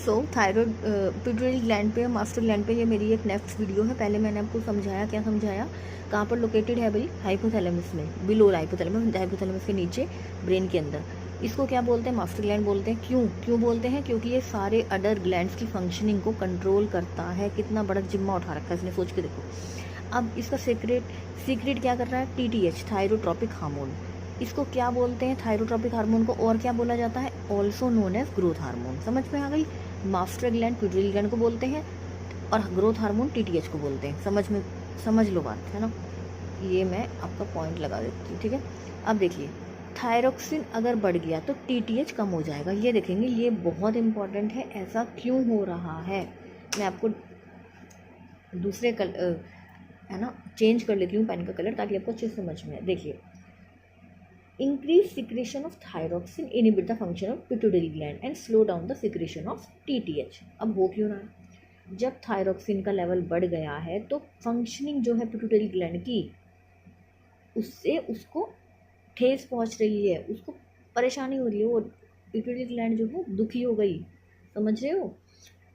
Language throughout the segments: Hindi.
सो थायराइड पिट्यूटरी ग्लैंड पे, मास्टर ग्लैंड पे, ये मेरी एक नेक्स्ट वीडियो है। पहले मैंने आपको समझाया, क्या समझाया, कहाँ पर लोकेटेड है भाई, हाइपोथैलेमस में, बिलो हाइपोथैलेमस, हाइपोथैलेमस के नीचे ब्रेन के अंदर। इसको क्या बोलते हैं, मास्टर ग्लैंड बोलते हैं। क्यों बोलते हैं, क्योंकि ये सारे अदर ग्लैंड्स की फंक्शनिंग को कंट्रोल करता है। कितना बड़ा जिम्मा उठा रखा है इसने, सोच के देखो। अब इसका सीक्रेट क्या कर रहा है, TTH, थायरोट्रॉपिक हार्मोन। इसको क्या बोलते हैं, थायरोट्रॉपिक हार्मोन को और क्या बोला जाता है, also known as growth hormone. समझ में आ गई। मास्टर ग्लैंड पिट्यूटरी ग्लैंड को बोलते हैं और ग्रोथ हार्मोन TTH को बोलते हैं। समझ लो बात, है ना। ये मैं आपका पॉइंट लगा देती हूँ, ठीक है। अब देखिए, थायरोक्सिन अगर बढ़ गया तो TTH कम हो जाएगा। ये देखेंगे, ये बहुत इंपॉर्टेंट है। ऐसा क्यों हो रहा है, मैं आपको दूसरे है ना, चेंज कर लेती हूँ पेन का कलर, ताकि आपको अच्छे से समझ में आए। देखिए, increase secretion of thyroxine inhibit the function of pituitary gland and slow down the secretion of TTH। अब हो क्यों रहा है, जब थायरोक्सिन का लेवल बढ़ गया है तो फंक्शनिंग जो है पिट्यूटरी ग्लैंड की, उससे उसको ठेस पहुंच रही है, उसको परेशानी हो रही है। वो पिट्यूटरी ग्लैंड जो है दुखी हो गई, समझ रहे हो।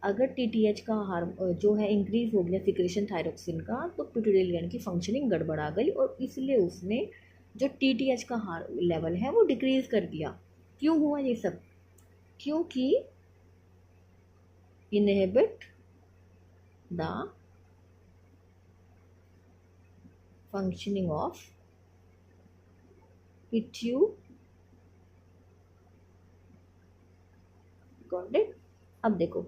अगर TTH का जो है इंक्रीज हो गया सिक्रेशन थायरोक्सिन का, तो पिट्यूटरी ग्लैंड की फंक्शनिंग गड़बड़ा गई और इसलिए उसने जो TTH का लेवल है वो डिक्रीज कर दिया। क्यों हुआ ये सब, क्योंकि inhibit the functioning of got it. अब देखो,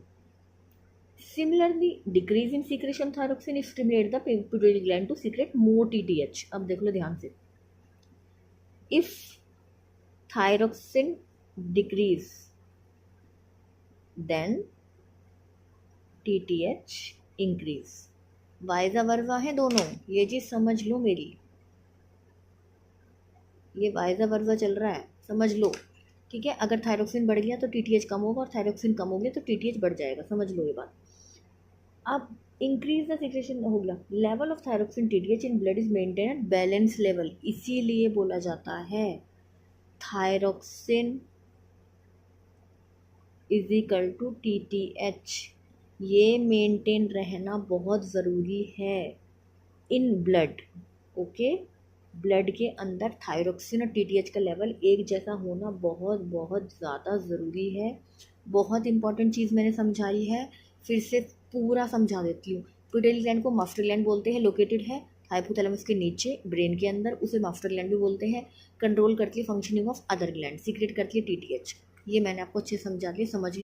similarly decrease in secretion thyroxine stimulate the pituitary gland to secrete more TTH। अब देख लो ध्यान से, if thyroxine decrease then TTH increase. Vice versa है दोनों, ये चीज समझ लो मेरी, ये वाइजा वर्जा चल रहा है, समझ लो, ठीक है। अगर थायरोक्सिन बढ़ गया तो TTH कम होगा, और थायरोक्सिन कम हो गया तो TTH बढ़ जाएगा, समझ लो ये बात। अब इंक्रीज द सिक्रेशन हो गया, level of thyroxine TTH in blood is maintain at balance level. इसीलिए बोला जाता है thyroxine is equal to TTH। ये मेंटेन रहना बहुत ज़रूरी है इन ब्लड, ओके। ब्लड के अंदर थायरोक्सिन और TTH का लेवल एक जैसा होना बहुत बहुत ज़्यादा ज़रूरी है। बहुत इंपॉर्टेंट चीज़ मैंने समझाई है, फिर से पूरा समझा देती हूँ। पिट्यूटरी ग्लैंड को मास्टर ग्लैंड बोलते हैं, लोकेटेड है हाइपोथैलेमस के नीचे ब्रेन के अंदर, उसे मास्टर ग्लैंड भी बोलते हैं। कंट्रोल करती है functioning of other gland, secret करती है TTH। ये मैंने आपको अच्छे से समझा दिया, समझ